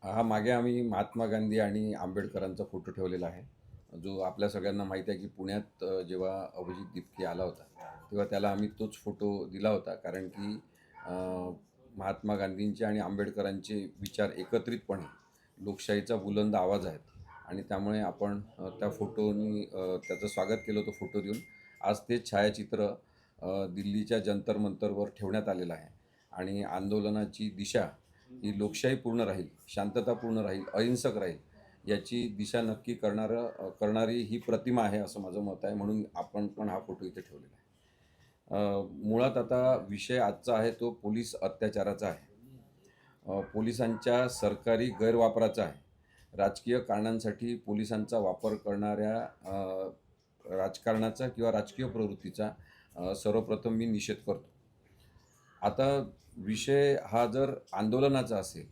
हा मागे आम्ही महात्मा गांधी आणि आंबेडकरांचा फोटो ठेवलेला आहे. जो आपल्या सगळ्यांना माहिती आहे की पुण्यात जेव्हा अभिजित दिपके आला होता, तेव्हा त्याला आम्ही तोच फोटो दिला होता. कारण की अ, महात्मा गांधींचे आणि आंबेडकरांचे विचार एकत्रितपणे लोकशाहीचा बुलंद आवाज आहेत. आणि त्यामुळे आपण त्या फोटोनी त्याचं स्वागत केलं होतं फोटो देऊन. आज ते छायाचित्र दिल्लीच्या जंतर मंतरवर ठेवण्यात आलेलं आहे. आणि आंदोलनाची दिशा ही लोकशाहीपूर्ण राहील, शांततापूर्ण राहील, अहिंसक राहील, याची दिशा नक्की करणारी ही प्रतिमा आहे असं माझं मत आहे. म्हणून आपण पण हा फोटो इथे ठेवलेला आहे. मुळात आता विषय आजचा आहे तो पोलीस अत्याचाराचा आहे. पोलिसांच्या सरकारी गैरवापराचा आहे. राजकीय कारणांसाठी पोलिसांचा वापर करणाऱ्या राजकारणाचा किंवा राजकीय प्रवृत्तीचा सर्वप्रथम मी निषेध करतो. आता विषय हा जर आंदोलनाचा असेल,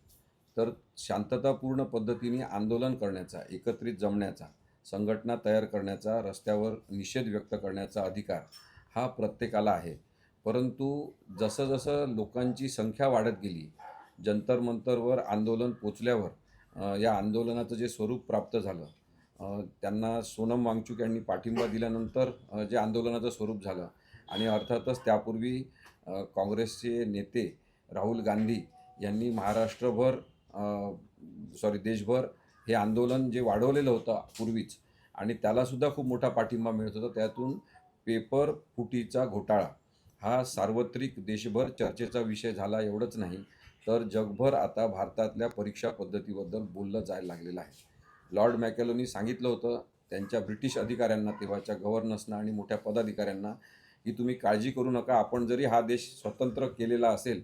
तर शांततापूर्ण पद्धतीने आंदोलन करण्याचा, एकत्रित जमण्याचा, संघटना तयार करण्याचा, रस्त्यावर निषेध व्यक्त करण्याचा अधिकार हा प्रत्येकाला आहे. परंतु जसं-जसं लोकांची संख्या वाढत गेली, जंतर मंतरवर आंदोलन पोचल्यावर या आंदोलनाचं जे स्वरूप प्राप्त झालं, त्यांना सोनम वांगचुक यांनी पाठिंबा दिल्यानंतर जे आंदोलनाचं स्वरूप झालं आणि अर्थातच त्यापूर्वी काँग्रेसचे नेते राहुल गांधी यांनी महाराष्ट्रभर देशभर हे आंदोलन जे वाढवलेलं होतं पूर्वीच आणि त्यालासुद्धा खूप मोठा पाठिंबा मिळत होता. त्यातून पेपर फुटीचा घोटाळा हा सार्वत्रिक देशभर चर्चेचा विषय झाला. एवढंच नाही तर जगभर आता भारतातल्या परीक्षा पद्धतीबद्दल बोललं जायला लागलेलं आहे. लॉर्ड मॅकेलोनी सांगितलं होतं त्यांच्या ब्रिटिश अधिकाऱ्यांना, तेव्हाच्या गव्हर्नर्सना आणि मोठ्या पदाधिकाऱ्यांना, की तुम्ही काळजी करू नका, आपण जरी हा देश स्वतंत्र केलेला असेल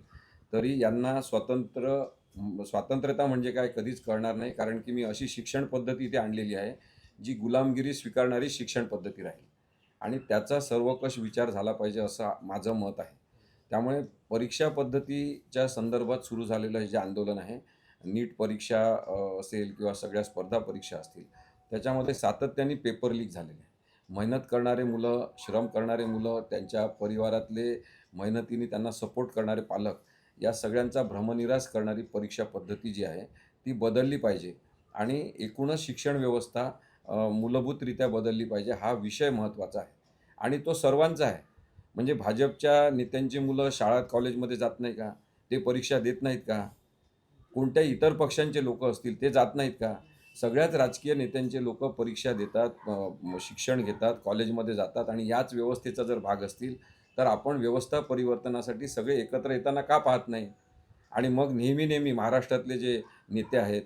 तरी यांना स्वातंत्र्यता म्हणजे काय कधीच कळणार नाही. कारण की मी अशी शिक्षण पद्धती इथे आणलेली आहे जी गुलामगिरी स्वीकारणारी शिक्षण पद्धती राहील आणि त्याचा सर्वकष विचार झाला पाहिजे असं माझं मत आहे. त्यामुळे परीक्षा पद्धतीच्या संदर्भात सुरू झालेलं हे जे आंदोलन आहे, नीट परीक्षा असेल किंवा सगळ्या स्पर्धा परीक्षा असतील, त्याच्यामध्ये सातत्याने पेपर लीक झालेले आहे. मेहनत करणारे मुलं, श्रम करणारे मुलं, त्यांच्या परिवारातले मेहनतीने त्यांना सपोर्ट करणारे पालक, या सगळ्यांचा भ्रमनिरास करणारी परीक्षा पद्धती जी आहे ती बदलली पाहिजे आणि एकूणच शिक्षण व्यवस्था मूलभूतरित्या बदलली पाहिजे. हा विषय महत्त्वाचा आहे आणि तो सर्वांचा आहे. म्हणजे भाजपच्या नेत्यांची मुलं शाळा कॉलेजमध्ये जात नाही का? ते परीक्षा देत नाहीत का? कोणत्याही इतर पक्षांचे लोकं असतील ते जात नाहीत का? सगळ्याच राजकीय नेत्यांचे लोकं परीक्षा देतात, शिक्षण घेतात, कॉलेजमध्ये जातात आणि याच व्यवस्थेचा जर भाग असतील, तर आपण व्यवस्था परिवर्तनासाठी सगळे एकत्र येताना का पाहत नाही? आणि मग नेहमी-नेहमी महाराष्ट्रातले जे नेते आहेत,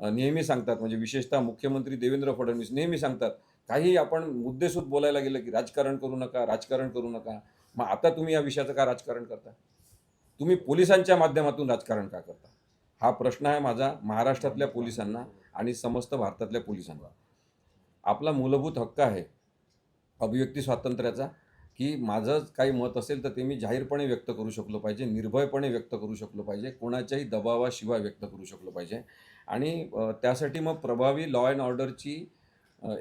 नेहमी सांगतात म्हणजे विशेषतः मुख्यमंत्री देवेंद्र फडणवीस नेहमी सांगतात, काहीही आपण मुद्देसूद बोलायला गेलं की राजकारण करू नका, राजकारण करू नका. मग आता तुम्ही या विषयाचं का राजकारण करता? तुम्ही पोलिसांच्या माध्यमातून राजकारण का करता? हा प्रश्न आहे माझा महाराष्ट्रातल्या पोलिसांना आणि समस्त भारतातल्या पोलिसांना. आपला मूलभूत हक्क आहे अभिव्यक्ती स्वातंत्र्याचा, की माझं काही मत असेल तर ते मी जाहीरपणे व्यक्त करू शकलो पाहिजे, निर्भयपणे व्यक्त करू शकलो पाहिजे, कोणाच्याही दबावाशिवाय व्यक्त करू शकलो पाहिजे. आणि त्यासाठी मग प्रभावी लॉ अँड ऑर्डरची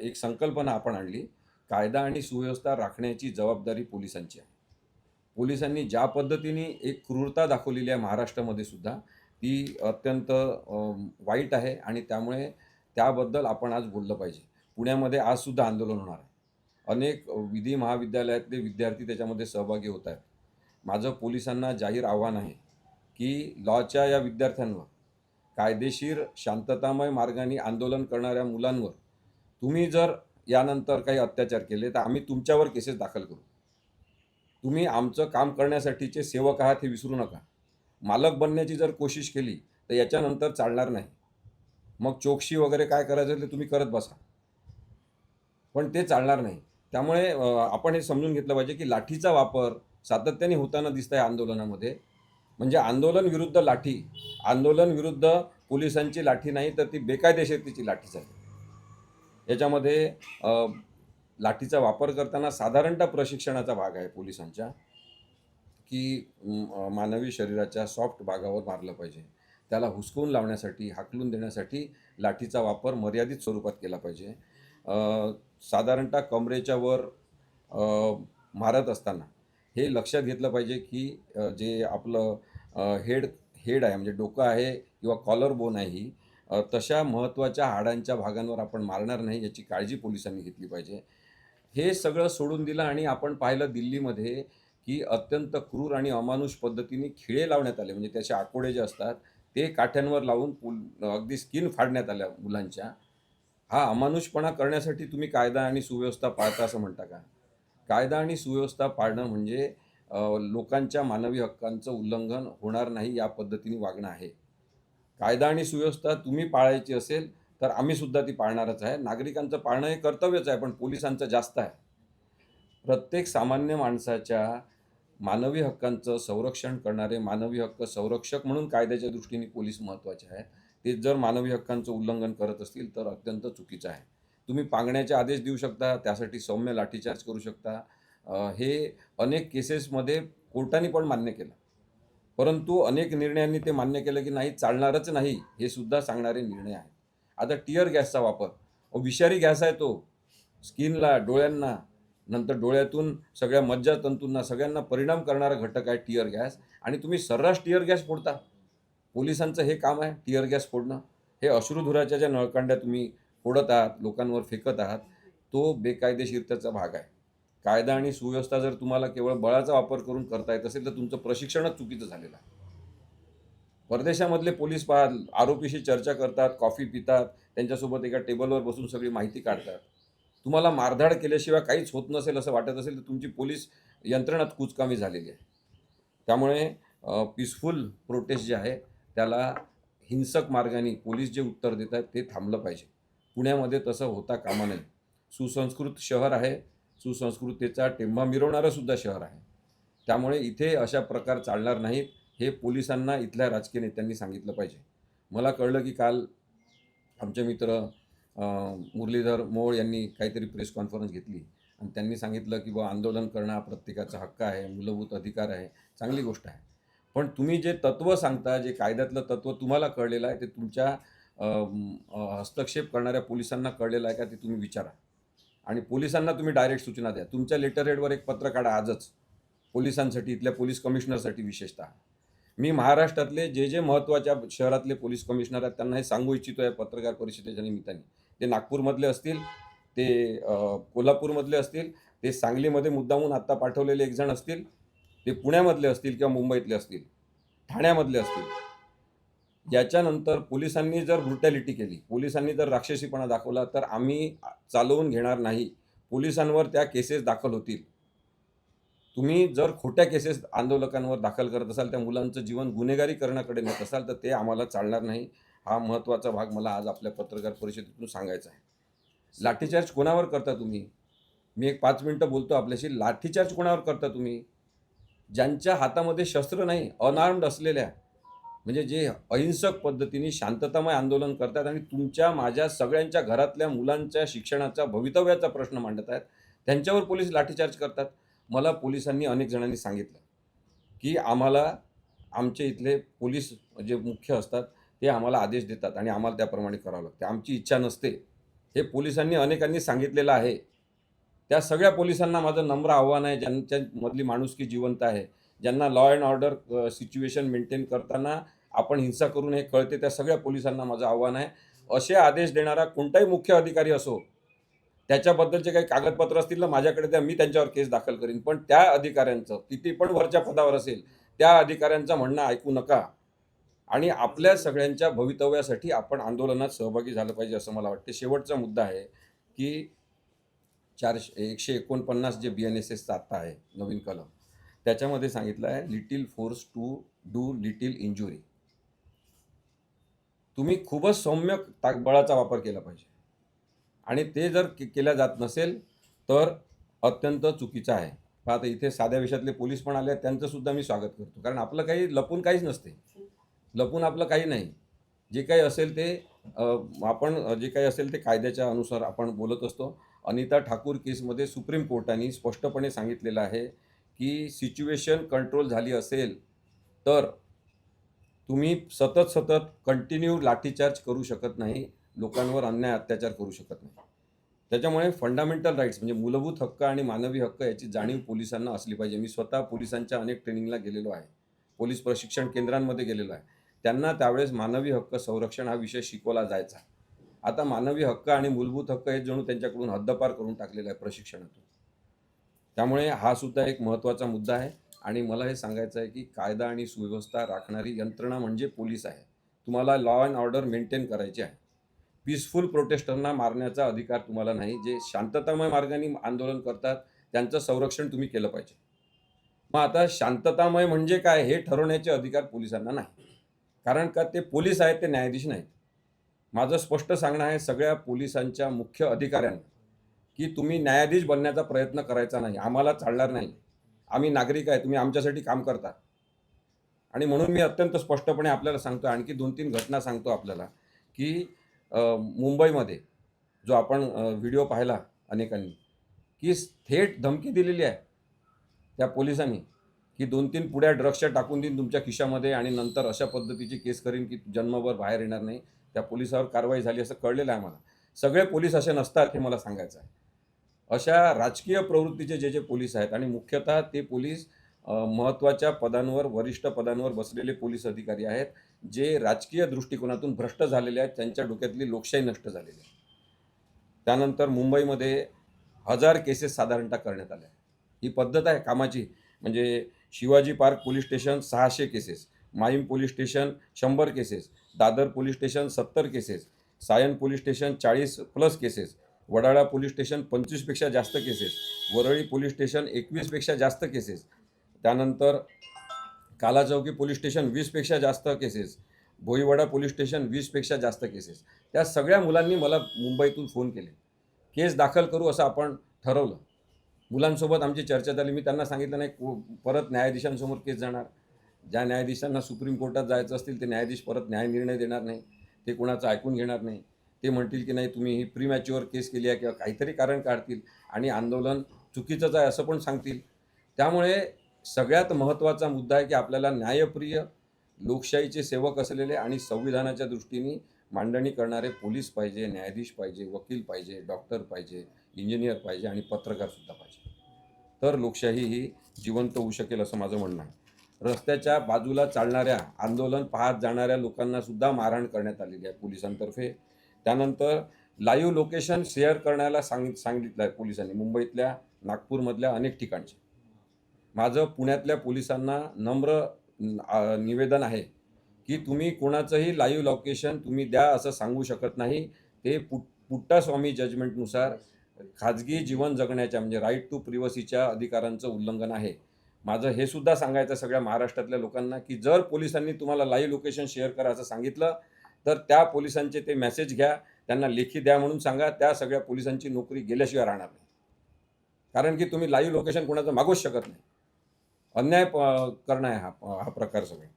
एक संकल्पना आपण आणली. कायदा आणि सुव्यवस्था राखण्याची जबाबदारी पोलिसांची आहे. पोलिसांनी ज्या पद्धतीने एक क्रूरता दाखवलेली आहे महाराष्ट्रामध्ये सुद्धा, ती अत्यंत वाईट आहे आणि त्यामुळे त्याबद्दल आपण आज बोललं पाहिजे. पुण्यामध्ये आजसुद्धा आंदोलन होणार आहे. अनेक विधी महाविद्यालयातले विद्यार्थी त्याच्यामध्ये सहभागी होत आहेत. माझं पोलिसांना जाहीर आव्हान आहे, की लॉच्या या विद्यार्थ्यांवर, कायदेशीर शांततामय मार्गाने आंदोलन करणाऱ्या मुलांवर तुम्ही जर यानंतर काही अत्याचार केले, तर आम्ही तुमच्यावर केसेस दाखल करू. तुम्ही आमचं काम करण्यासाठीचे सेवक आहात हे विसरू नका. मालक बनण्याची जर कोशिश केली, तर याच्यानंतर चालणार नाही. मग चोकशी वगैरे काय करायचं ते तुम्ही करत बसा. पण ते चालणार नाही. त्यामुळे आपण हे समजून घेतलं पाहिजे, की लाठीचा वापर सातत्याने होताना दिसतंय आंदोलनामध्ये. म्हणजे आंदोलन विरुद्ध लाठी, आंदोलन विरुद्ध पोलिसांची लाठी नाही, तर ती बेकायदेशीरतेची लाठी झाली. याच्यामध्ये लाठीचा वापर करताना साधारणतः प्रशिक्षणाचा भाग आहे पोलिसांच्या, की मानवी शरीराच्या सॉफ्ट भागावर मारलं पाहिजे. त्याला हुसकवून लावण्यासाठी, हाकलून देण्यासाठी लाठीचा वापर मर्यादित स्वरूपात केला पाहिजे. साधारणतः कमरेच्या वर मारत असताना हे लक्षात घेतलं पाहिजे, की जे आपलं हेड हेड आहे म्हणजे डोकं आहे किंवा कॉलर बोन आहे ही तशा महत्त्वाच्या हाडांच्या भागांवर आपण मारणार नाही याची काळजी पोलिसांनी घेतली पाहिजे. हे सगळं सोडून दिलं आणि आपण पाहिलं दिल्लीमध्ये, की अत्यंत क्रूर आणि अमानुष पद्धतीने खिळे लावण्यात आले. म्हणजे त्याचे आकोडे जे असतात, ते काठ्यांवर लावून अगदी स्किन फाडण्यात आल्या मुलांच्या. हा अमानुषपणा करण्यासाठी तुम्ही कायदा आणि सुव्यवस्था पाळता असं म्हणता का? कायदा आणि सुव्यवस्था पाळणं म्हणजे लोकांच्या मानवी हक्कांचं उल्लंघन होणार नाही या पद्धतीने वागणं आहे. कायदा आणि सुव्यवस्था तुम्ही पाळायची असेल, तर आम्हीसुद्धा ती पाळणारच आहे. नागरिकांचं पाळणं हे कर्तव्यच आहे, पण पोलिसांचं जास्त आहे. प्रत्येक सामान्य माणसाच्या मानवी हक्कांचं संरक्षण करणारे मानवी हक्क संरक्षक म्हणून कायद्याच्या दृष्टीने पोलीस महत्त्वाचे आहेत. ते जर मानवी हक्कांचं उल्लंघन करत असतील तर अत्यंत चुकीचं आहे. तुम्ही पांगण्याचे आदेश देऊ शकता, त्यासाठी सौम्य लाठीचार्ज करू शकता. हे अनेक केसेसमध्ये कोर्टाने पण मान्य केलं. परंतु अनेक निर्णयांनी ते मान्य केलं की नाही चालणारच नाही, हे सुद्धा सांगणारे निर्णय आहेत. आता टिअर गॅसचा वापर, विषारी गॅस आहे तो. स्किनला, डोळ्यांना, नंतर डोळ्यातून सगळ्या मज्जातंतूंना सगळ्यांना परिणाम करणारा घटक आहे टिअर गॅस आणि तुम्ही सर्रास टिअर गॅस फोडता. पोलिसांचं हे काम आहे टिअर गॅस फोडणं. हे अश्रुधुराच्या ज्या नळकांड्या तुम्ही फोडत आहात, लोकांवर फेकत आहात, तो बेकायदेशीरतेचा भाग आहे. कायदा आणि सुव्यवस्था जर तुम्हाला केवळ बळाचा वापर करून करता येत असेल, तर तुमचं प्रशिक्षणच चुकीचं झालेलं आहे. परदेशामधले पोलीस पहा, आरोपीशी चर्चा करतात, कॉफी पितात, त्यांच्यासोबत एका टेबलवर बसून सगळी माहिती काढतात. तुम्हाला मारधाड केल्याशिवाय काहीच होत नसेल असं वाटत असेल, तर तुमची पोलीस यंत्रणाच कुचकामी झालेली आहे. त्यामुळे पीसफुल प्रोटेस्ट जे आहे, त्याला हिंसक मार्गाने पोलीस जे उत्तर देत आहेत, ते थांबलं पाहिजे. पुण्यामध्ये तसं होता कामा नये. सुसंस्कृत शहर आहे, सुसंस्कृतीचा टेंभा मिरवणारं सुद्धा शहर आहे. त्यामुळे इथे अशा प्रकार चालणार नाहीत, हे पोलिसांना इथल्या राजकीय नेत्यांनी सांगितलं पाहिजे. मला कळलं की काल आमचे मित्र मुरलीधर मोहोळ यांनी काहीतरी प्रेस कॉन्फरन्स घेतली आणि त्यांनी सांगितलं की आंदोलन करणं हा प्रत्येकाचा हक्क आहे, मूलभूत अधिकार आहे, चांगली गोष्ट आहे. पण तुम्ही जे तत्त्व सांगता, जे कायद्यातलं तत्त्व तुम्हाला कळलेलं आहे, ते तुमच्या हस्तक्षेप करणाऱ्या पोलिसांना कळलेलं आहे का, ते तुम्ही विचारा. आणि पोलिसांना तुम्ही डायरेक्ट सूचना द्या. तुमच्या लेटरहेडवर एक पत्र काढा आजच, पोलिसांसाठी, इथल्या पोलीस कमिशनरसाठी विशेषतः. मी महाराष्ट्रातले जे महत्त्वाच्या शहरातले पोलीस कमिशनर आहेत, त्यांना हे सांगू इच्छितो आहे पत्रकार परिषदेच्या निमित्ताने. ते नागपूरमधले असतील, ते कोल्हापूरमधले असतील, ते सांगलीमध्ये मुद्दामून आत्ता पाठवलेले एक जण असतील, ते पुण्यामधले असतील किंवा मुंबईतले असतील, ठाण्यामधले असतील. याच्यानंतर पोलिसांनी जर ब्रुटॅलिटी केली, पोलिसांनी जर राक्षसीपणा दाखवला, तर आम्ही चालवून घेणार नाही. पोलिसांवर त्या केसेस दाखल होतील. तुम्ही जर खोट्या केसेस आंदोलकांवर दाखल करत असाल, त्या मुलांचं जीवन गुन्हेगारीकरणाकडे नेत असाल, तर ते आम्हाला चालणार नाही. हा महत्त्वाचा भाग मला आज आपल्या पत्रकार परिषदेतून सांगायचा आहे. लाठीचार्ज कोणावर करता तुम्ही? मी एक 5 मिनिटं बोलतो आपल्याशी. लाठीचार्ज कोणावर करता तुम्ही? ज्यांच्या हातामध्ये शस्त्र नाही, अनआर्म्ड असलेल्या, म्हणजे जे अहिंसक पद्धतीने शांततामय आंदोलन करतात आणि तुमच्या, माझ्या सगळ्यांच्या घरातल्या मुलांच्या शिक्षणाचा, भवितव्याचा प्रश्न मांडत आहेत, त्यांच्यावर पोलीस लाठीचार्ज करतात. मला पोलिसांनी अनेक जणांनी सांगितलं की आम्हाला आमचे इथले पोलीस जे मुख्य असतात, ते आम्हाला आदेश देतात आणि आम्हाला त्याप्रमाणे करावं लागतं. आमची इच्छा नसते. हे पोलिसांनी अनेकांनी सांगितलेलं आहे. त्या सगळ्या पोलिसांना माझं नम्र आव्हान आहे, ज्यांच्यामधली माणुसकी जिवंत आहे, ज्यांना law and order situation maintain करताना आपण हिंसा करू नये कळते, त्या सगळ्या पोलिसांना माझं आव्हान आहे. असे आदेश देणारा कोणताही मुख्य अधिकारी असो, त्याच्याबद्दलचे काही कागदपत्र असतील ना माझ्याकडे द्या, मी त्यांच्यावर केस दाखल करीन. पण त्या अधिकाऱ्यांचं, किती पण वरच्या पदावर असेल, त्या अधिकाऱ्यांचं म्हणणं ऐकू नका. आणि आपल्या सगळ्यांच्या भवितव्यासाठी आपण आंदोलनात सहभागी झालं पाहिजे असं मला वाटते. शेवटचा मुद्दा आहे की 149 जे BNSSचा आत्ता आहे नवीन कलम, त्याच्यामध्ये सांगितलं आहे little force to do little injury. तुम्ही खूपच सौम्य बळाचा वापर केला पाहिजे आणि ते जर केल्या जात नसेल तर अत्यंत चुकीचं आहे. पहा आता इथे साध्या वेशातले पोलीस पण आले आहेत, त्यांचं सुद्धा मी स्वागत करतो, कारण आपलं काही लपून काहीच नसते. लपून आपलं काही नाही. जे काही असेल ते जे काही असेल ते कायद्याच्या अनुसार आपण बोलत असतो. अनिता ठाकूर केसमध्ये सुप्रीम कोर्टाने स्पष्टपणे सांगितलेलं आहे की सिच्युएशन कंट्रोल झाली असेल तर तुम्ही सतत कंटिन्यू लाठीचार्ज करू शकत नाही, लोकांवर अन्याय अत्याचार करू शकत नाही. त्याच्यामुळे फंडामेंटल राईट्स म्हणजे मूलभूत हक्क आणि मानवी हक्क याची जाणीव पोलिसांना असली पाहिजे. मी स्वतः पोलिसांच्या अनेक ट्रेनिंगला गेलेलो आहे, पोलीस प्रशिक्षण केंद्रांमध्ये गेलेलो आहे. त्यांना त्यावेळेस मानवी हक्क संरक्षण हा विषय शिकवला जायचा. आता मानवी हक्क आणि मूलभूत हक्क हे जणू त्यांच्याकडून हद्दपार करून टाकलेलं आहे प्रशिक्षणातून. त्यामुळे हा सुद्धा एक महत्त्वाचा मुद्दा आहे आणि मला हे सांगायचं आहे की कायदा आणि सुव्यवस्था राखणारी यंत्रणा म्हणजे पोलीस आहे. तुम्हाला लॉ अँड ऑर्डर मेंटेन करायची आहे. पीसफुल प्रोटेस्टरना मारण्याचा अधिकार तुम्हाला नाही. जे शांततामय मार्गाने आंदोलन करतात त्यांचं संरक्षण तुम्ही केलं पाहिजे. मग आता शांततामय म्हणजे काय हे ठरवण्याचे अधिकार पोलिसांना नाही. कारण का ते पोलीस आहेत, ते न्यायाधीश नाहीत. माझं स्पष्ट सांगणं आहे सगळ्या पोलिसांच्या मुख्य अधिकाऱ्यांना, की तुम्ही न्यायाधीश बनण्याचा प्रयत्न करायचा नाही. आम्हाला चालणार नाही. आम्ही नागरिक आहे, तुम्ही आमच्यासाठी काम करता. आणि म्हणून मी अत्यंत स्पष्टपणे आपल्याला सांगतो, आणखी 2-3 घटना सांगतो आपल्याला, की मुंबईमध्ये जो आपण व्हिडिओ पाहिला अनेकांनी, की थेट धमकी दिलेली आहे त्या पोलिसांनी, की 2-3 पुड्या ड्रग्सच्या टाकून देईन तुमच्या खिशामध्ये आणि नंतर अशा पद्धतीची केस करीन की जन्मभर बाहेर येणार नाही. त्या पोलिसावर कारवाई झाली असं कळलेलं आहे मला. सगळे पोलीस असे नसतात हे मला सांगायचं आहे. अशा राजकीय प्रवृत्तीचे जे पोलीस आहेत आणि मुख्यतः ते पोलीस महत्त्वाच्या पदांवर, वरिष्ठ पदांवर बसलेले पोलीस अधिकारी आहेत, जे राजकीय दृष्टिकोनातून भ्रष्ट झालेले आहेत. त्यांच्या डोक्यातली लोकशाही नष्ट झालेली आहे. त्यानंतर मुंबईमध्ये 1000 केसेस साधारणतः करण्यात आल्या. ही पद्धत आहे कामाची. म्हणजे Shivaji Park police station 600 cases, Mahim police station 100 cases, Dadar police station 70 cases, Sion police station 40+ cases, Wadala police station 25 पेक्षा जास्त केसेस, वरळी पोलीस स्टेशन 21 पेक्षा जास्त केसेस, त्यानंतर कालाचौकी पोलीस स्टेशन 20 पेक्षा जास्त केसेस, भोईवाडा पोलीस स्टेशन 20 पेक्षा जास्त केसेस. त्या सगळ्या मुलांनी मला मुंबईतून फोन केले. केस दाखल करू असं आपण ठरवलं. मुलांसोबत आमची चर्चा झाली. मी त्यांना सांगितलं नाही परत न्यायाधीशांसमोर केस जाणार. ज्या न्यायाधीशांना सुप्रीम कोर्टात जायचं असतील ते न्यायाधीश परत न्यायनिर्णय देणार नाही. ते कोणाचं ऐकून घेणार नाही. ते म्हणतील की नाही तुम्ही ही प्रीमॅच्युअर केस केली आहे किंवा काहीतरी कारण काढतील आणि आंदोलन चुकीचंच आहे असं पण सांगतील. त्यामुळे सगळ्यात महत्त्वाचा मुद्दा आहे की आपल्याला न्यायप्रिय, लोकशाहीचे सेवक असलेले आणि संविधानाच्या दृष्टीने मांडणी करणारे पोलीस पाहिजे, न्यायाधीश पाहिजे, वकील पाहिजे, डॉक्टर पाहिजे, इंजिनियर पाहिजे आणि पत्रकारसुद्धा पाहिजे. तर लोकशाही ही जिवंत होऊ शकेल असं माझं म्हणणं आहे. रस्त्याच्या बाजूला चालणाऱ्या, आंदोलन पाहत जाणाऱ्या लोकांना सुद्धा मारहाण करण्यात आलेली आहे पोलिसांतर्फे. त्यानंतर लाईव्ह लोकेशन शेअर करण्याला सांगितलं आहे पोलिसांनी, मुंबईतल्या, नागपूरमधल्या अनेक ठिकाणचे. माझं पुण्यातल्या पोलिसांना नम्र निवेदन आहे की तुम्ही कोणाचंही लाईव्ह लोकेशन तुम्ही द्या असं सांगू शकत नाही. ते पुट्टास्वामी जजमेंटनुसार खाजगी जीवन जगण्याच्या म्हणजे राईट टू प्रिव्हसीच्या अधिकारांचं उल्लंघन आहे. माझं हे सुद्धा सांगायचं सगळ्या महाराष्ट्रातल्या लोकांना की जर पोलिसांनी तुम्हाला लाईव्ह लोकेशन शेअर करा असं सांगितलं तर त्या पोलिसांचे ते मेसेज घ्या, त्यांना लेखी द्या म्हणून सांगा. त्या सगळ्या पोलिसांची नोकरी गेल्याशिवाय राहणार नाही. कारण की तुम्ही लाईव्ह लोकेशन कोणाचं मागूच शकत नाही. अन्याय करणं आहे हा प्रकार सगळा.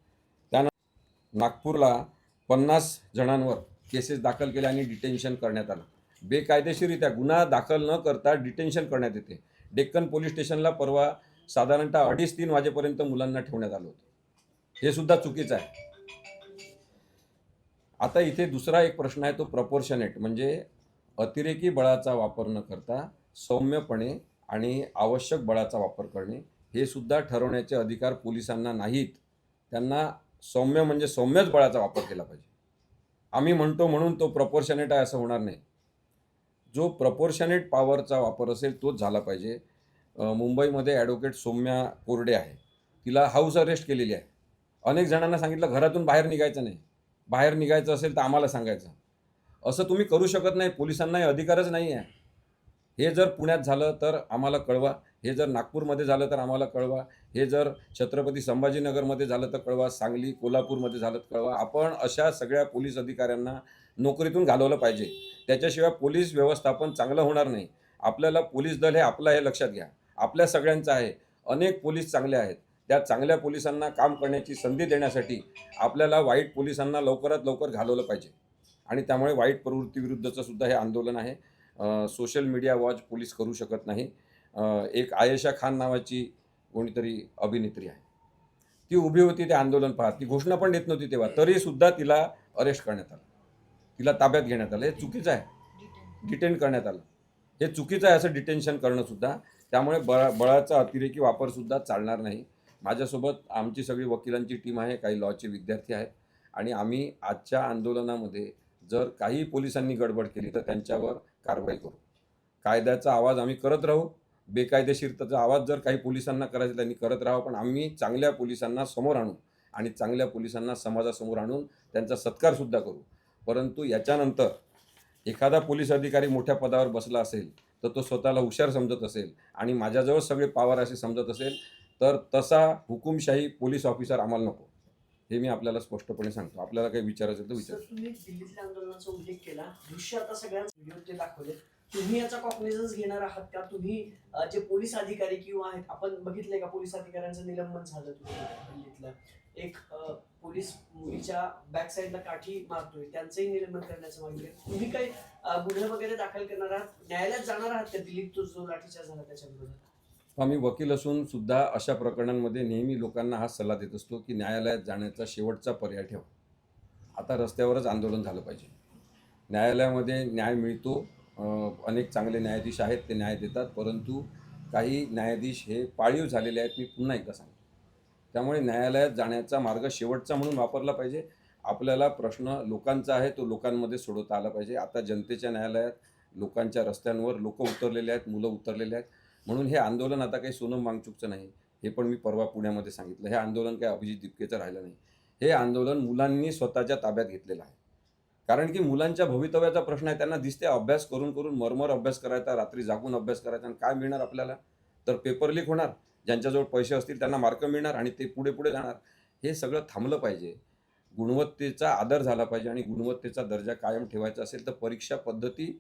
त्यानंतर नागपूरला 50 जणांवर केसेस दाखल केल्या आणि डिटेन्शन करण्यात आलं. बेकायदेशीरित्या गुन्हा दाखल न करता डिटेन्शन करण्यात येते. डेक्कन पोलीस स्टेशनला परवा साधारणतः 2:30-3 वाजेपर्यंत मुलांना ठेवण्यात आलं होतं. हे सुद्धा चुकीचं आहे. आता इथे दुसरा एक प्रश्न आहे तो प्रपोर्शनेट, म्हणजे अतिरेकी बळाचा वापर न करता सौम्यपणे आणि आवश्यक बळाचा वापर करणे हे सुद्धा ठरवण्याचे अधिकार पोलिसांना नाहीत. त्यांना सौम्य म्हणजे सौम्यच बळाचा वापर केला पाहिजे. आम्ही म्हणतो म्हणून तो प्रपोर्शनेट आहे असं होणार नाही. जो प्रपोर्शनेट पॉवरचा वापर असेल तोच झाला पाहिजे. मुंबईमध्ये ॲडव्होकेट सौम्या कोरडे आहे, तिला हाऊस अरेस्ट केलेली आहे. अनेक जणांना सांगितलं घरातून बाहेर निघायचं नाही, बाहेर निघायचं असेल तर आम्हाला सांगायचं. असं तुम्ही करू शकत नाही. पोलिसांना अधिकारच नाही आहे. हे जर पुण्यात झालं तर आम्हाला कळवा, हे जर नागपूरमध्ये झालं तर आम्हाला कळवा, हे जर छत्रपती संभाजीनगरमध्ये झालं तर कळवा, सांगली, कोल्हापूरमध्ये झालं तर कळवा. आपण अशा सगळ्या पोलीस अधिकाऱ्यांना नोकरीतून घालवलं पाहिजे. त्याच्याशिवाय पोलीस व्यवस्थापन चांगलं होणार नाही. आपल्याला पोलीस दल हे आपलं हे लक्षात घ्या, आपल्या सगळ्यांचं आहे. अनेक पोलीस चांगले आहेत. त्या चांगल्या पोलिसांना काम करण्याची संधी देण्यासाठी आपल्याला वाईट पोलिसांना लवकरात लवकर घालवलं पाहिजे. आणि त्यामुळे वाईट प्रवृत्तीविरुद्धचं सुद्धा हे आंदोलन आहे. सोशल मीडिया वॉच पोलीस करू शकत नाही. एक आयेशा खान नावाची कोणीतरी अभिनेत्री आहे, ती उभी होती ते आंदोलन पाहत. ती घोषणा पण देत नव्हती तेव्हा, तरीसुद्धा तिला अरेस्ट करण्यात आलं, तिला ताब्यात घेण्यात आलं. हे चुकीचं आहे. डिटेन करण्यात आलं, हे चुकीचं आहे असं डिटेन्शन करणंसुद्धा. त्यामुळे बळाचा अतिरेकी वापरसुद्धा चालणार नाही. माझ्यासोबत आमची सगळी वकिलांची टीम आहे, काही लॉचे विद्यार्थी आहेत आणि आम्ही आजच्या आंदोलनामध्ये जर काही पोलिसांनी गडबड केली तर त्यांच्यावर कारवाई करू. कायद्याचा आवाज आम्ही करत राहू. बेकायदेशीरतेचा आवाज जर काही पोलिसांना करायचा त्यांनी करत राहावं, पण आम्ही चांगल्या पोलिसांना समोर आणू आणि चांगल्या पोलिसांना समाजासमोर आणून त्यांचा सत्कारसुद्धा करू. परंतु याच्यानंतर एखादा पोलीस अधिकारी मोठ्या पदावर बसला असेल, तर तो स्वतःला हुशार समजत असेल आणि माझ्याजवळ सगळे पॉवर असे समजत असेल, तर तसा हुकुमशाही पोलीस ऑफिसर आम्हाला नको. हे मी आपल्याला स्पष्टपणे सांगतो. आपल्याला काही विचारायचं तर विचारा. सर, तुम्ही दिल्लीतल्या आंदोलनाचा उल्लेख केला. दृश्य आता सगळ्यांच व्हिडिओ ते दाखवले. तुम्ही याचा कॉग्निझन्स घेणार आहात का? तुम्ही जे पोलीस अधिकारी किंवा आहेत, आपण बघितलंय का पोलीस अधिकाऱ्यांचं निलंबन झालं दिल्लीतलं. एक पोलीस मुलीच्या बॅक साईडला काठी मारतोय, त्यांचंही निलंबन करण्याचं मागणी आहे. तुम्ही काही गुन्हे वगैरे दाखल करणार आहात? न्यायालयात जाणार आहात का दिल्लीत तो जो लाठीचार्ज झाला त्याच्या विरोधात? आम्ही वकील असून सुद्धा अशा प्रकरणांमध्ये नेहमी लोकांना हा सल्ला देत असतो की न्यायालयात जाण्याचा शेवटचा पर्याय ठेवा. आता रस्त्यावरच आंदोलन झालं पाहिजे. न्यायालयामध्ये न्याय मिळतो. अनेक चांगले न्यायाधीश आहेत, ते न्याय देतात. परंतु काही न्यायाधीश हे पाळीव झालेले आहेत, मी पुन्हा एकदा सांगतो. त्यामुळे न्यायालयात जाण्याचा मार्ग शेवटचा म्हणून वापरला पाहिजे. आपल्याला प्रश्न लोकांचा आहे, तो लोकांमध्ये सोडवता आला पाहिजे. आता जनतेच्या न्यायालयात, लोकांच्या रस्त्यांवर लोक उतरलेले आहेत, मुलं उतरलेले आहेत. म्हणून हे आंदोलन आता काही सोनम वांगचूकचं नाही. हे पण मी परवा पुण्यामध्ये सांगितलं. हे आंदोलन काही अभिजित दिपकेचं राहिलं नाही. हे आंदोलन मुलांनी स्वतःच्या ताब्यात घेतलेलं आहे. कारण की मुलांच्या भवितव्याचा प्रश्न आहे. त्यांना दिसते अभ्यास करून करून मरमर अभ्यास करायचा, रात्री जागून अभ्यास करायचा, आणि काय मिळणार आपल्याला? तर पेपर लीक होणार. ज्यांच्याजवळ पैसे असतील त्यांना मार्क मिळणार आणि ते पुढे पुढे जाणार. हे सगळं थांबलं पाहिजे. गुणवत्तेचा आदर झाला पाहिजे आणि गुणवत्तेचा दर्जा कायम ठेवायचा असेल तर परीक्षा पद्धती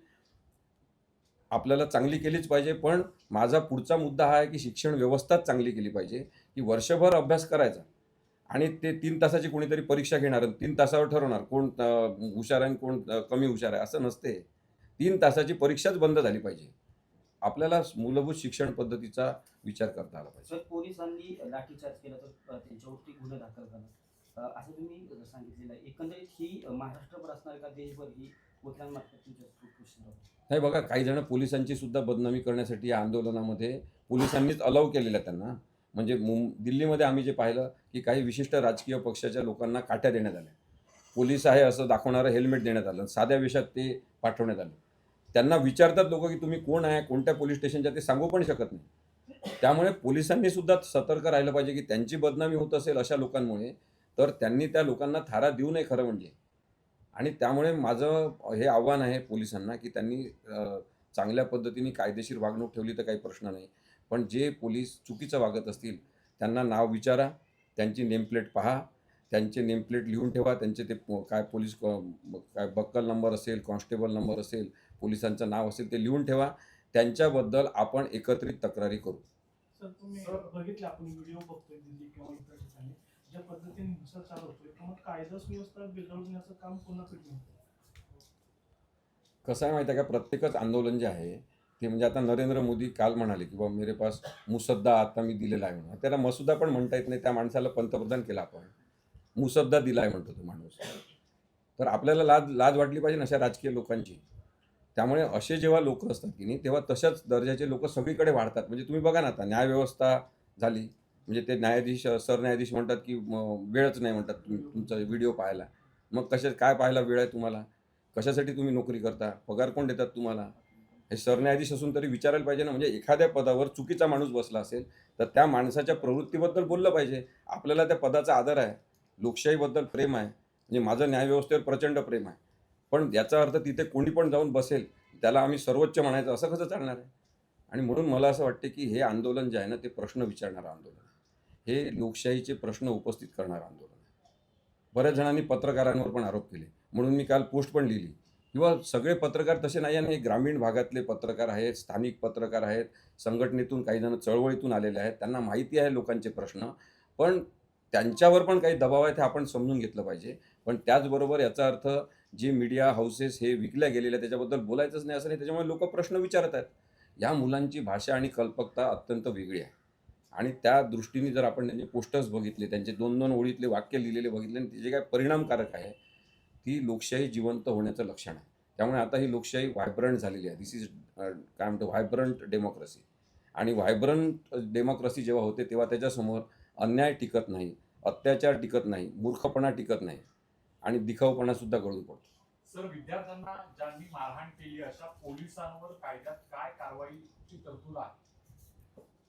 आपल्याला चांगली केलीच पाहिजे. पण माझा पुढचा मुद्दा हा आहे की शिक्षण व्यवस्थाच चांगली केली पाहिजे, की वर्षभर अभ्यास करायचा आणि ते 3 तासाची कोणीतरी परीक्षा घेणार आणि 3 तासावर ठरवणार कोण हुशार आहे आणि कोण कमी हुशार आहे, असं नसते. 3 तासाची परीक्षाच बंद झाली पाहिजे. आपल्याला मूलभूत शिक्षण पद्धतीचा विचार करता आला पाहिजे. जर पोलिसांनी लाठीचार्ज केला तर त्यांच्यावरती गुन्हे दाखल करा, असं तुम्ही सांगितलेलं आहे. एकंदरीत ही महाराष्ट्रभर असणार का देशभर ही वकिलांमार्फत तुमच्या क्वेश्चन राहतो? नाही बघा, काही जण पोलिसांची सुद्धा बदनामी करण्यासाठी या आंदोलनामध्ये पोलिसांनीच अलाव केलेलं आहे त्यांना. म्हणजे दिल्लीमध्ये आम्ही जे पाहिलं की काही विशिष्ट राजकीय पक्षाच्या लोकांना काठ्या देण्यात आल्या. पोलीस आहे असं दाखवणारं हेल्मेट देण्यात आलं. साध्या वेशात ते पाठवण्यात आलं. त्यांना विचारतात लोक की तुम्ही कोण आहे, कोणत्या पोलीस स्टेशनच्या, ते सांगू पण शकत नाही. त्यामुळे पोलिसांनी सुद्धा सतर्क राहिलं पाहिजे की त्यांची बदनामी होत असेल अशा लोकांमुळे, तर त्यांनी त्या लोकांना थारा देऊ नये खरं म्हणजे. आणि त्यामुळे माझं हे आव्हान आहे पोलिसांना की त्यांनी चांगल्या पद्धतीने कायदेशीर वागणूक ठेवली तर काही प्रश्न नाही. पण जे पोलीस चुकीचं वागत असतील त्यांना नाव विचारा, त्यांची नेमप्लेट पहा, त्यांचे नेमप्लेट लिहून ठेवा. त्यांचे ते काय पोलीस काय बक्कल नंबर असेल, कॉन्स्टेबल नंबर असेल, पोलिसांचं नाव असेल ते लिहून ठेवा. त्यांच्याबद्दल आपण एकत्रित तक्रारी करू. सर, तुम्ही बघितलं, आपण व्हिडिओ बघतोय दिल्ली किंवा इतर ठिकाणी ज्या पद्धतीने हिंसाचार होतोय, तर मग कायदा सुव्यवस्था बिघडवण्याचं काम कोणाकडे होतं? कसं आहे माहिती आहे का, प्रत्येकच आंदोलन जे आहे ते म्हणजे आता नरेंद्र मोदी काल म्हणाले की बाबा मेरे पास मुसद्दा आता मी दिलेला आहे म्हणून. त्याला मसुदा पण म्हणता येत नाही. त्या माणसाला पंतप्रधान केला आपण. मुसद्दा दिला आहे म्हणतो तो माणूस. तर आपल्याला लाज लाज वाटली पाहिजे ना अशा राजकीय लोकांची. त्यामुळे असे जेव्हा लोक असतात की नाही तेव्हा तशाच दर्जाचे लोक सगळीकडे वाढतात. म्हणजे तुम्ही बघा ना, आता न्यायव्यवस्था झाली म्हणजे ते न्यायाधीश, सरन्यायाधीश म्हणतात की वेळच नाही म्हणतात तुमचा व्हिडिओ पाहायला. मग काय पाहायला वेळ आहे तुम्हाला? कशासाठी तुम्ही नोकरी करता? पगार कोण देतात तुम्हाला? हे सरन्यायाधीश असून तरी विचारायला पाहिजे ना. म्हणजे एखाद्या पदावर चुकीचा माणूस बसला असेल तर त्या माणसाच्या प्रवृत्तीबद्दल बोललं पाहिजे. आपल्याला त्या पदाचा आदर आहे, लोकशाहीबद्दल प्रेम आहे. म्हणजे माझं न्यायव्यवस्थेवर प्रचंड प्रेम आहे. पण याचा अर्थ तिथे कोणी पण जाऊन बसेल त्याला आम्ही सर्वोच्च म्हणायचं असं कसं चालणार आहे? आणि म्हणून मला असं वाटते की हे आंदोलन जे आहे ना ते प्रश्न विचारणारं आंदोलन आहे. हे लोकशाहीचे प्रश्न उपस्थित करणारं आंदोलन आहे. बऱ्याच जणांनी पत्रकारांवर पण आरोप केले. म्हणून मी काल पोस्ट पण लिहिली. किंवा सगळे पत्रकार तसे नाही आहे. हे ग्रामीण भागातले पत्रकार आहेत, स्थानिक पत्रकार आहेत, संघटनेतून काही जण चळवळीतून आलेले आहेत. त्यांना माहिती आहे लोकांचे प्रश्न. पण त्यांच्यावर पण काही दबाव आहे ते आपण समजून घेतलं पाहिजे. पण त्याचबरोबर याचा अर्थ जे मीडिया हाऊसेस हे विकल्या गेलेले त्याच्याबद्दल बोलायचंच नाही असं नाही. त्याच्यामुळे लोक प्रश्न विचारत आहेत. या मुलांची भाषा आणि कल्पकता अत्यंत वेगळी आहे. आणि त्या दृष्टीने जर आपण त्यांचे पोस्टर्स बघितले, त्यांचे 2-2 ओळीतले वाक्य लिहिलेले बघितले आणि ते जे काय परिणामकारक आहे, ती लोकशाही जिवंत होण्याचं लक्षण आहे. त्यामुळे आता ही लोकशाही व्हायब्रंट झालेली आहे. दिस इज काय म्हणतो व्हायब्रंट डेमोक्रेसी. आणि व्हायब्रंट डेमोक्रेसी जेव्हा होते तेव्हा त्याच्यासमोर अन्याय टिकत नाही, अत्याचार टिकत नाही, मूर्खपणा टिकत नाही. आणि दिखाऊपणासुद्धा गळून पडतो. सर, विद्यार्थ्यांना ज्यांनी मारहाण केली अशा पोलिसांवर कायद्यात काय कारवाईची तरतूद आहे?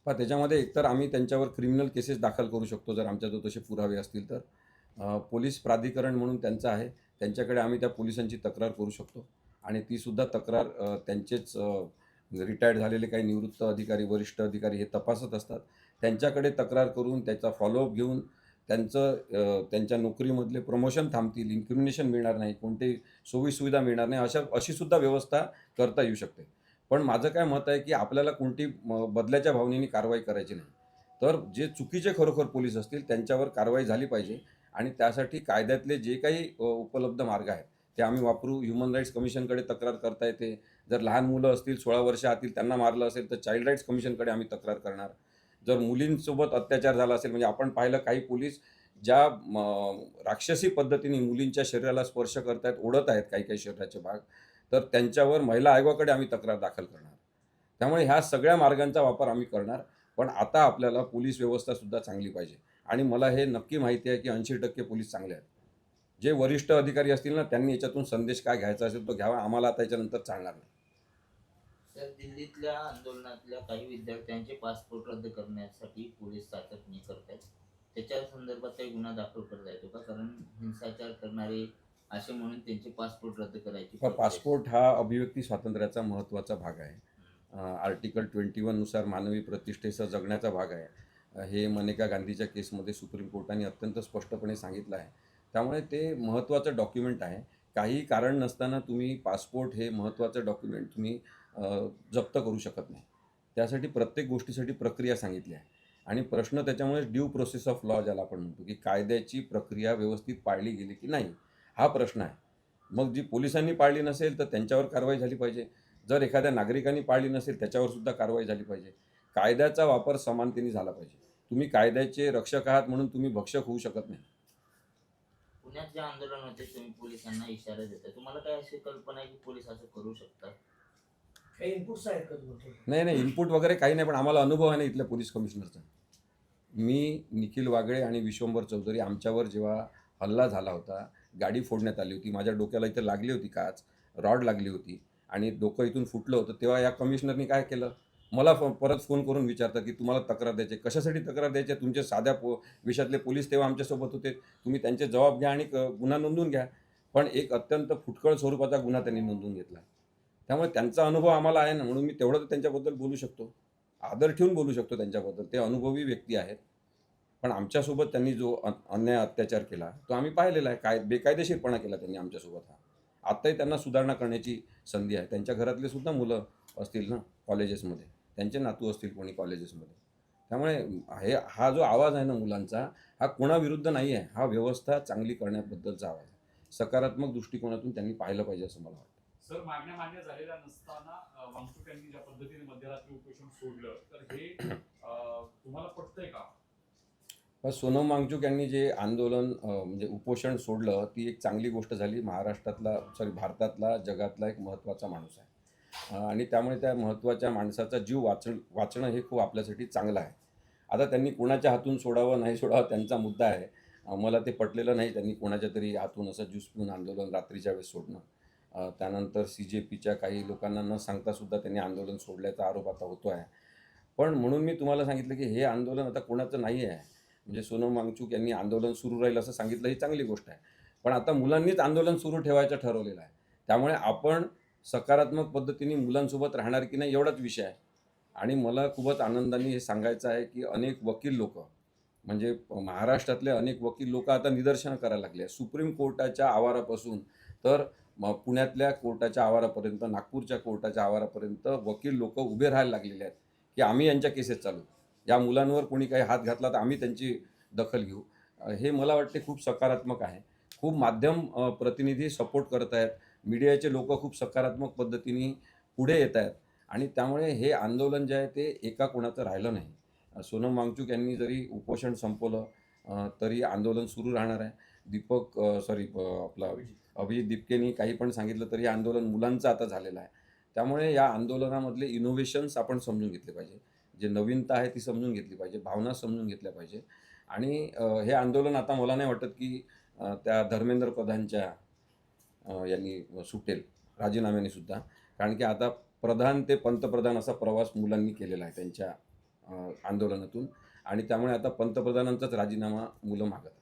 पण त्याच्यामध्ये एकतर आम्ही त्यांच्यावर क्रिमिनल केसेस दाखल करू शकतो जर आमच्याजवळ तसे पुरावे असतील तर. पोलीस प्राधिकरण म्हणून त्यांचं आहे, त्यांच्याकडे आम्ही त्या पोलिसांची तक्रार करू शकतो आणि तीसुद्धा तक्रार त्यांचेच रिटायर्ड झालेले काही निवृत्त अधिकारी, वरिष्ठ अधिकारी हे तपासत असतात. त्यांच्याकडे तक्रार करून त्याचा फॉलोअप घेऊन त्यांच्या नोकरीमधले प्रमोशन थांबतील, इन्क्रिमिनेशन मिळणार नाही, कोणतेही सोयीसुविधा मिळणार नाही, अशीसुद्धा व्यवस्था करता येऊ शकते. पण माझं काय मत आहे की आपल्याला कोणती बदल्याच्या भावनेने कारवाई करायची नाही. तर जे चुकीचे खरोखर पोलीस असतील त्यांच्यावर कारवाई झाली पाहिजे आणि त्यासाठी कायद्यातले जे काही उपलब्ध मार्ग आहेत ते आम्ही वापरू. ह्युमन राईट्स कमिशनकडे तक्रार करता येते. जर लहान मुलं असतील 16 वर्ष आतील त्यांना मारलं असेल तर चाइल्ड राईट्स कमिशनकडे आम्ही तक्रार करणार. जर मुलींसोबत अत्याचार झाला असेल, म्हणजे आपण पाहिलं काही पोलीस ज्या राक्षसी पद्धतीने मुलींच्या शरीराला स्पर्श करतायत, ओढत आहेत काही काही शरीराचे भाग, तर त्यांच्यावर महिला आयोगाकडे आम्ही तक्रार दाखल करणार. त्यामुळे ह्या सगळ्या मार्गांचा वापर आम्ही करणार. पण आता आपल्याला पोलीस व्यवस्थासुद्धा चांगली पाहिजे आणि मला हे नक्की माहिती आहे की 80% पोलीस चांगले आहेत. जे वरिष्ठ अधिकारी असतील ना त्यांनी याच्यातून संदेश काय घ्यायचा असेल तो घ्यावा. आम्हाला आता याच्यानंतर चालणार नाही. तर दिल्लीतल्या आंदोलनातल्या काही विद्यार्थ्यांचे पासपोर्ट रद्द करण्यासाठी पोलीस चाचपणी करतात. त्याच्या संदर्भात काही गुन्हा दाखल करता येतो का? कारण हिंसाचार करणारे असे म्हणून त्यांचे पासपोर्ट रद्द करायची पासपोर्ट हा अभिव्यक्ती स्वातंत्र्याचा महत्त्वाचा भाग आहे. आर्टिकल 21 नुसार मानवी प्रतिष्ठेसह जगण्याचा भाग आहे. हे मनेका गांधीच्या केसमध्ये सुप्रीम कोर्टाने अत्यंत स्पष्टपणे सांगितलं आहे. त्यामुळे ते महत्त्वाचं डॉक्युमेंट आहे. काही कारण नसताना तुम्ही पासपोर्ट हे महत्त्वाचं डॉक्युमेंट तुम्ही जप्त करू शकत नाही. त्यासाठी प्रत्येक गोष्टीसाठी प्रक्रिया सांगितली आहे आणि प्रश्न त्याच्यामुळे ड्यू प्रोसेस ऑफ लॉ ज्याला आपण म्हणतो की कायद्याची प्रक्रिया व्यवस्थित पाळली गेली की नाही हा प्रश्न आहे. मग जी पोलिसांनी पाळली नसेल तर त्यांच्यावर कारवाई झाली पाहिजे. जर एखाद्या नागरिकांनी पाळली नसेल त्याच्यावर सुद्धा कारवाई झाली पाहिजे. कायद्याचा वापर समानतेने झाला पाहिजे. तुम्ही कायद्याचे रक्षक आहात म्हणून तुम्ही भक्षक होऊ शकत नाही. पुण्यात जे आंदोलन होते तुम्ही पोलिसांना इशारा देता, तुम्हाला काय अशी कल्पना आहे की पोलीस असं करू शकतात? काही इनपुट्स आहेत का तुम्हाला? नाही इनपुट वगैरे काही नाही, पण आम्हाला अनुभव आहे ना इथल्या पोलीस कमिशनरचा. मी, निखिल वागळे आणि विश्वंभर चौधरी आमच्यावर जेव्हा हल्ला झाला होता, गाडी फोडण्यात आली होती, माझ्या डोक्याला इथं लागली होती काच, रॉड लागली होती आणि डोकं इथून फुटलं होतं, तेव्हा या कमिशनरनी काय केलं, मला परत फोन करून विचारतात की तुम्हाला तक्रार द्यायची, कशासाठी तक्रार द्यायची, तुमचे साध्या विषयातले पोलीस तेव्हा आमच्यासोबत होते, तुम्ही त्यांचे जबाब घ्या आणि गुन्हा नोंदवून घ्या. पण एक अत्यंत फुटकळ स्वरूपाचा गुन्हा त्यांनी नोंदवून घेतला. त्यामुळे त्यांचा अनुभव आम्हाला आहे ना, म्हणून मी तेवढं तर त्यांच्याबद्दल बोलू शकतो, आदर ठेवून बोलू शकतो त्यांच्याबद्दल. ते अनुभवी व्यक्ती आहेत. पण आमच्यासोबत त्यांनी जो अन्याय अत्याचार केला तो आम्ही पाहिलेला आहे. बेकायदेशीरपणा केला त्यांनी आमच्यासोबत. आत्ताही त्यांना सुधारणा करण्याची संधी आहे. त्यांच्या घरातले सुद्धा मुलं असतील ना कॉलेजेसमध्ये, त्यांचे नातू असतील कोणी कॉलेजेसमध्ये. त्यामुळे हा जो आवाज आहे ना मुलांचा, हा कोणाविरुद्ध नाही आहे, हा व्यवस्था चांगली करण्याबद्दलचा आवाज आहे. सकारात्मक दृष्टिकोनातून त्यांनी पाहिलं पाहिजे असं मला वाटतं. सर, मागण्या मान्य झालेल्या नसताना वांगचूक यांनी ज्या पद्धतीने मध्यरात्री उपोषण सोडलं तर हे तुम्हाला पटतंय का? सोनम वांगचूक यांनी जे आंदोलन म्हणजे उपोषण सोडलं ती एक चांगली गोष्ट झाली. भारतातला जगातला एक महत्त्वाचा माणूस आहे आणि त्यामुळे त्या महत्त्वाच्या माणसाचा जीव वाचणं हे खूप आपल्यासाठी चांगलं आहे. आता त्यांनी कोणाच्या हातून सोडावं नाही सोडावं त्यांचा मुद्दा आहे. मला ते पटलेलं नाही त्यांनी कोणाच्या तरी हातून असं ज्यूस पिऊन आंदोलन रात्रीच्या वेळेस सोडणं. त्यानंतर CJPच्या काही लोकांना न सांगतासुद्धा त्यांनी आंदोलन सोडल्याचा आरोप आता होतो आहे. पण म्हणून मी तुम्हाला सांगितलं की हे आंदोलन आता कोणाचं नाही आहे. म्हणजे सोनम वांगचूक यांनी आंदोलन सुरू राहील असं सांगितलं ही चांगली गोष्ट आहे. पण आता मुलांनीच आंदोलन सुरू ठेवायचं ठरवलेलं आहे. त्यामुळे आपण सकारात्मक पद्धतीने मुलांसोबत राहणार की नाही एवढाच विषय आहे. आणि मला खूपच आनंदाने हे सांगायचं आहे की अनेक वकील लोक, म्हणजे महाराष्ट्रातले अनेक वकील लोक आता निदर्शनं करायला लागले. सुप्रीम कोर्टाच्या आवारापासून तर पुण्यातल्या कोर्टाच्या आवारापर्यंत, नागपूरच्या कोर्टाच्या आवारापर्यंत वकील लोक उभे राहायला लागलेले आहेत की आम्ही यांच्या केसेस चालू, या मुलांवर कोणी काही हात घातला तर आम्ही त्यांची दखल घेऊ. हे मला वाटते खूप सकारात्मक आहे. खूप माध्यम प्रतिनिधी सपोर्ट करत आहेत, मीडियाचे लोक खूप सकारात्मक पद्धतीने पुढे येत आहेत आणि त्यामुळे हे आंदोलन जे आहे ते एका कोणाचं राहिलं नाही. सोनम वांगचूक यांनी जरी उपोषण संपवलं तरी आंदोलन सुरू राहणार आहे. अभिजित दिपकेनी काही पण सांगितलं तरी आंदोलन मुलांचं आता झालेलं आहे. त्यामुळे या आंदोलनामधले इनोव्हेशन्स आपण समजून घेतले पाहिजे, जे नवीनता आहे ती समजून घेतली पाहिजे, भावना समजून घेतल्या पाहिजे. आणि हे आंदोलन आता मला नाही वाटत की त्या धर्मेंद्र प्रधानच्या यांनी सुटेल राजीनाम्याने सुद्धा. कारण की आता प्रधान ते पंतप्रधान असा प्रवास मुलांनी केलेला आहे त्यांच्या आंदोलनातून, आणि त्यामुळे आता पंतप्रधानांचाच राजीनामा मुलं मागत आहेत.